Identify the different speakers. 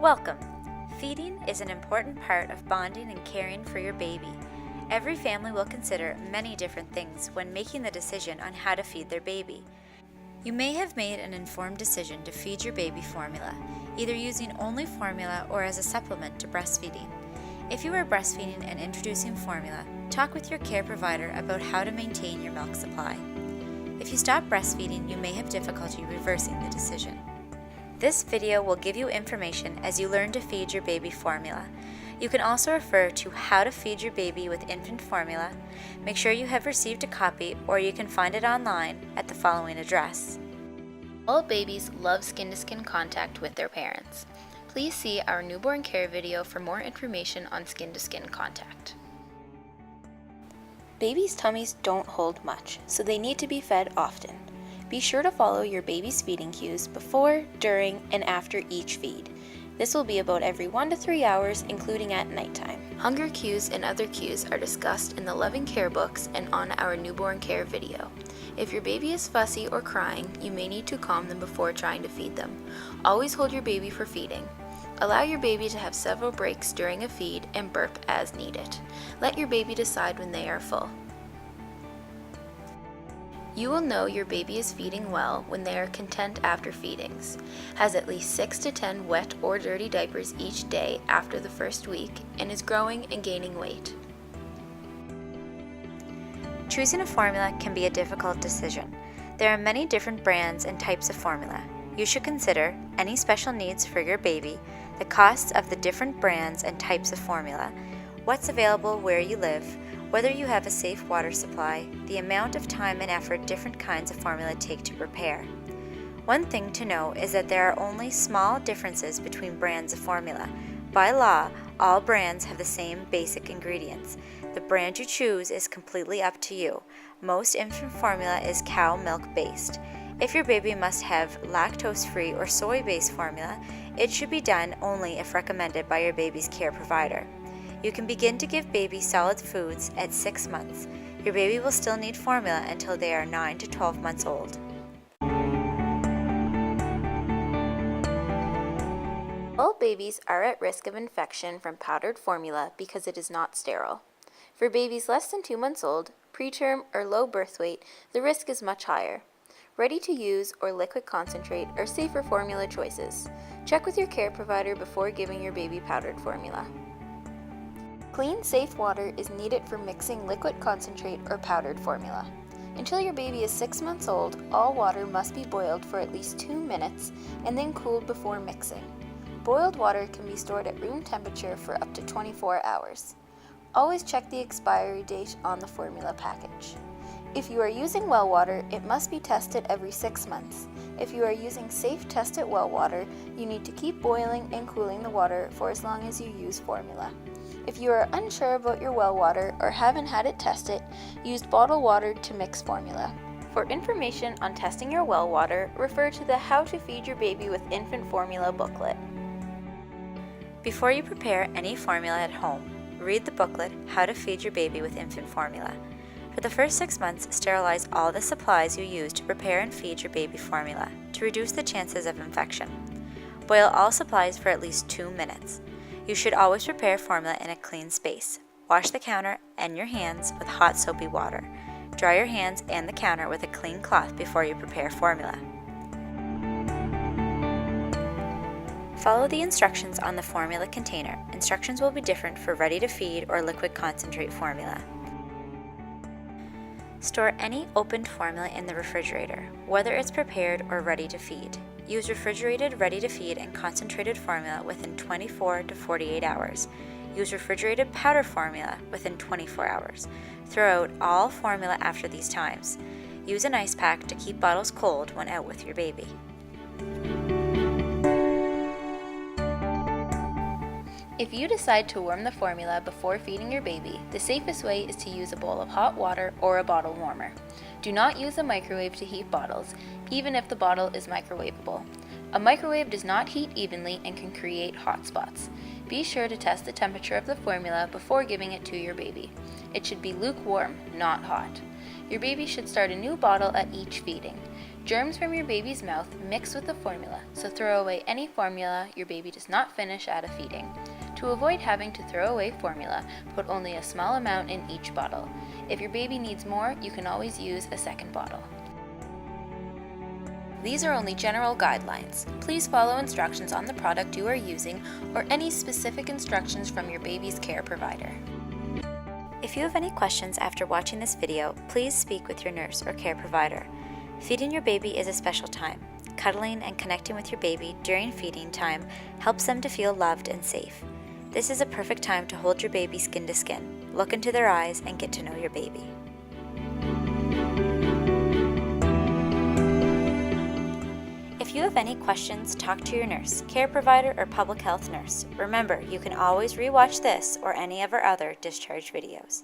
Speaker 1: Welcome! Feeding is an important part of bonding and caring for your baby. Every family will consider many different things when making the decision on how to feed their baby. You may have made an informed decision to feed your baby formula, either using only formula or as a supplement to breastfeeding. If you are breastfeeding and introducing formula, talk with your care provider about how to maintain your milk supply. If you stop breastfeeding, you may have difficulty reversing the decision. This video will give you information as you learn to feed your baby formula. You can also refer to how to feed your baby with infant formula. Make sure you have received a copy, or you can find it online at the following address.
Speaker 2: All babies love skin-to-skin contact with their parents. Please see our newborn care video for more information on skin-to-skin contact. Babies' tummies don't hold much, so they need to be fed often. Be sure to follow your baby's feeding cues before, during, and after each feed. This will be about every 1 to 3 hours, including at nighttime. Hunger cues and other cues are discussed in the Loving Care books and on our newborn care video. If your baby is fussy or crying, you may need to calm them before trying to feed them. Always hold your baby for feeding. Allow your baby to have several breaks during a feed and burp as needed. Let your baby decide when they are full. You will know your baby is feeding well when they are content after feedings, has at least 6 to 10 wet or dirty diapers each day after the first week, and is growing and gaining weight.
Speaker 1: Choosing a formula can be a difficult decision. There are many different brands and types of formula. You should consider any special needs for your baby, the costs of the different brands and types of formula, what's available where you live, whether you have a safe water supply, the amount of time and effort different kinds of formula take to prepare. One thing to know is that there are only small differences between brands of formula. By law, all brands have the same basic ingredients. The brand you choose is completely up to you. Most infant formula is cow milk based. If your baby must have lactose-free or soy-based formula, it should be done only if recommended by your baby's care provider. You can begin to give baby solid foods at 6 months. Your baby will still need formula until they are 9 to 12 months old.
Speaker 2: All babies are at risk of infection from powdered formula because it is not sterile. For babies less than 2 months old, preterm, or low birth weight, the risk is much higher. Ready-to-use or liquid concentrate are safer formula choices. Check with your care provider before giving your baby powdered formula. Clean, safe water is needed for mixing liquid concentrate or powdered formula. Until your baby is 6 months old, all water must be boiled for at least 2 minutes and then cooled before mixing. Boiled water can be stored at room temperature for up to 24 hours. Always check the expiry date on the formula package. If you are using well water, it must be tested every 6 months. If you are using safe tested well water, you need to keep boiling and cooling the water for as long as you use formula. If you are unsure about your well water or haven't had it tested, use bottled water to mix formula. For information on testing your well water, refer to the How to Feed Your Baby with Infant Formula booklet.
Speaker 1: Before you prepare any formula at home, read the booklet How to Feed Your Baby with Infant Formula. For the first 6 months, sterilize all the supplies you use to prepare and feed your baby formula to reduce the chances of infection. Boil all supplies for at least 2 minutes. You should always prepare formula in a clean space. Wash the counter and your hands with hot soapy water. Dry your hands and the counter with a clean cloth before you prepare formula. Follow the instructions on the formula container. Instructions will be different for ready-to-feed or liquid concentrate formula. Store any opened formula in the refrigerator, whether it's prepared or ready to feed. Use refrigerated, ready-to-feed, and concentrated formula within 24 to 48 hours. Use refrigerated powder formula within 24 hours. Throw out all formula after these times. Use an ice pack to keep bottles cold when out with your baby.
Speaker 2: If you decide to warm the formula before feeding your baby, the safest way is to use a bowl of hot water or a bottle warmer. Do not use a microwave to heat bottles, even if the bottle is microwavable. A microwave does not heat evenly and can create hot spots. Be sure to test the temperature of the formula before giving it to your baby. It should be lukewarm, not hot. Your baby should start a new bottle at each feeding. Germs from your baby's mouth mix with the formula, so throw away any formula your baby does not finish at a feeding. To avoid having to throw away formula, put only a small amount in each bottle. If your baby needs more, you can always use a second bottle. These are only general guidelines. Please follow instructions on the product you are using or any specific instructions from your baby's care provider.
Speaker 1: If you have any questions after watching this video, please speak with your nurse or care provider. Feeding your baby is a special time. Cuddling and connecting with your baby during feeding time helps them to feel loved and safe. This is a perfect time to hold your baby skin to skin, look into their eyes, and get to know your baby. If you have any questions, talk to your nurse, care provider, or public health nurse. Remember, you can always rewatch this or any of our other discharge videos.